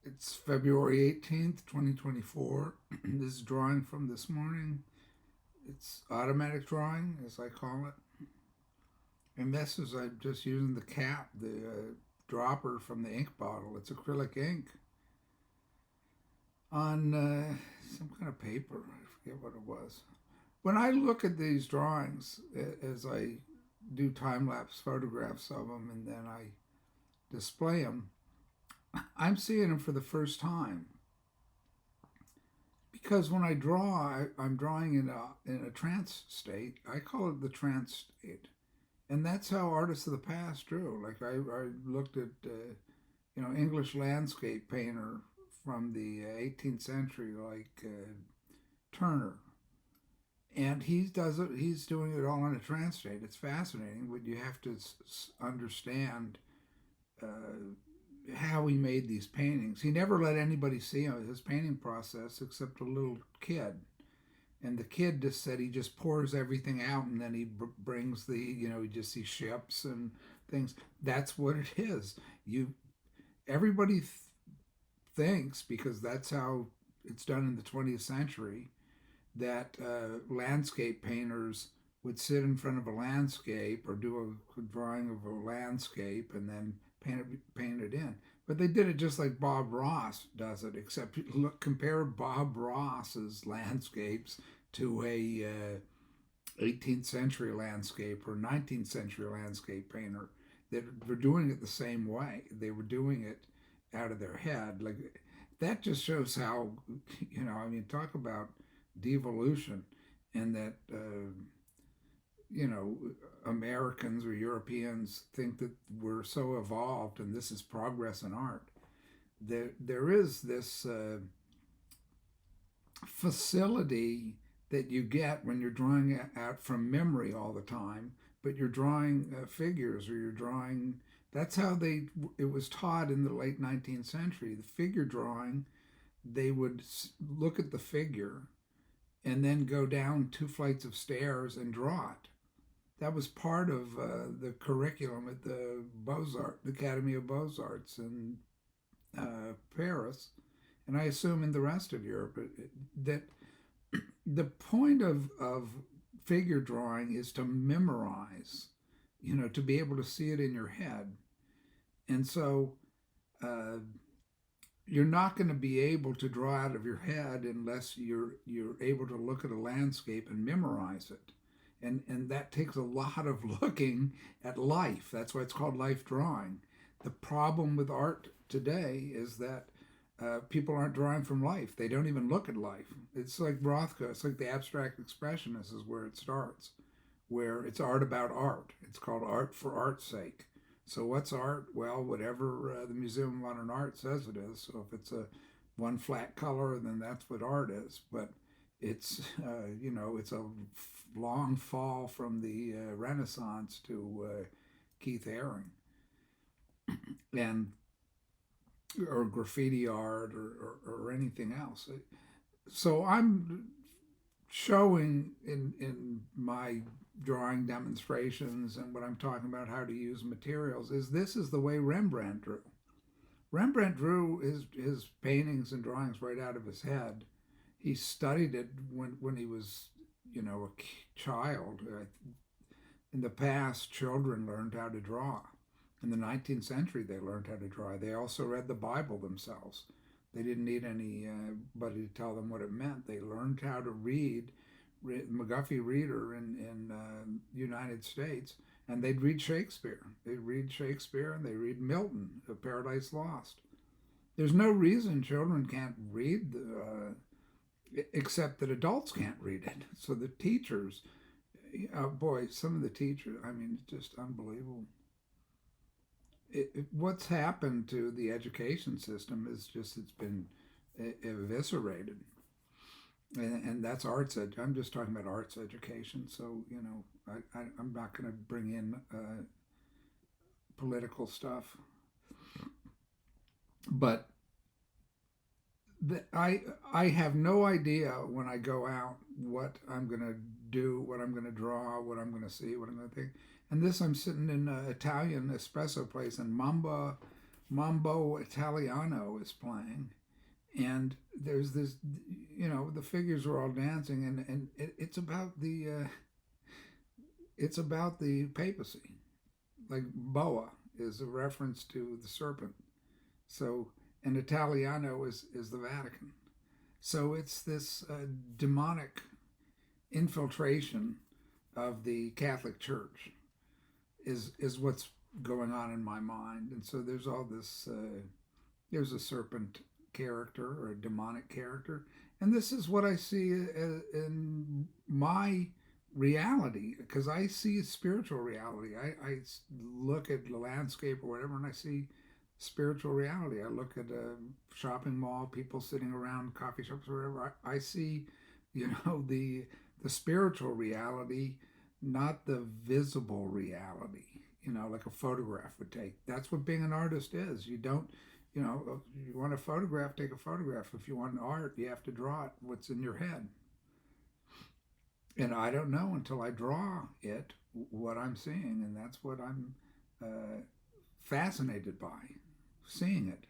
It's February 18th, 2024. This is drawing from this morning. It's automatic drawing, as I call it. And this is, I'm just using the cap, the dropper from the ink bottle. It's acrylic ink on some kind of paper. I forget what it was. When I look at these drawings, as I do time lapse photographs of them and then I display them, I'm seeing them for the first time. Because when I draw, I'm drawing in a trance state. I call it the trance state, and that's how artists of the past drew. Like I looked at English landscape painter from the 18th century, like Turner, and he does it. He's doing it all in a trance state. It's fascinating, but you have to understand how he made these paintings. He never let anybody see his painting process except a little kid. And the kid just said he just pours everything out and then he brings he just sees ships and things. That's what it is. Everybody thinks, because that's how it's done in the 20th century, that landscape painters would sit in front of a landscape or do a drawing of a landscape and then paint it in. But they did it just like Bob Ross does it, except compare Bob Ross's landscapes to a 18th century landscape or 19th century landscape painter that were doing it the same way. They were doing it out of their head. Like, that just shows how, talk about devolution, and that you know Americans or Europeans think that we're so evolved and this is progress in art. There is this facility that you get when you're drawing out from memory all the time, but you're drawing figures, or you're drawing. That's how it was taught in the late 19th century. The figure drawing, they would look at the figure and then go down two flights of stairs and draw it. That was part of the curriculum at the Beaux-Arts, the Academy of Beaux-Arts in Paris, and I assume in the rest of Europe, that the point of figure drawing is to memorize, to be able to see it in your head. And so uh, you're not going to be able to draw out of your head unless you're able to look at a landscape and memorize it. And that takes a lot of looking at life. That's why it's called life drawing. The problem with art today is that people aren't drawing from life. They don't even look at life. It's like Rothko. It's like the abstract expressionist is where it starts, where it's art about art. It's called art for art's sake. So what's art? Well, whatever the Museum of Modern Art says it is. So if it's a one flat color, then that's what art is. But it's it's a long fall from the Renaissance to Keith Haring and or graffiti art, or anything else. So I'm showing in my drawing demonstrations and what I'm talking about, how to use materials, is this is the way Rembrandt drew. Rembrandt drew his paintings and drawings right out of his head. He studied it when he was, a child. In the past, children learned how to draw. In the 19th century, they learned how to draw. They also read the Bible themselves. They didn't need anybody to tell them what it meant. They learned how to read McGuffey Reader in United States, and they'd read Shakespeare. They'd read Shakespeare, and they read Milton, Paradise Lost. There's no reason children can't read, except that adults can't read it. So the teachers, boy, some of the teachers, I mean, it's just unbelievable. What's happened to the education system is just it's been eviscerated, and that's arts. I'm just talking about arts education. So I'm not going to bring in political stuff, but I have no idea when I go out what I'm going to do, what I'm going to draw, what I'm going to see, what I'm going to think. And this, I'm sitting in an Italian espresso place in Mambo Italiano is playing, and there's this, the figures are all dancing, and it's about the papacy. Like boa is a reference to the serpent. So, and Italiano is the Vatican. So it's this demonic infiltration of the Catholic Church is what's going on in my mind. And so there's all this. There's a serpent character or a demonic character, and this is what I see in my reality, because I see spiritual reality. I look at the landscape or whatever, and I see spiritual reality. I look at a shopping mall, people sitting around coffee shops or whatever. I see, the spiritual reality, not the visible reality. Like a photograph would take. That's what being an artist is. You don't, you want a photograph, take a photograph. If you want art, you have to draw it. What's in your head? And I don't know until I draw it what I'm seeing, and that's what I'm fascinated by, seeing it.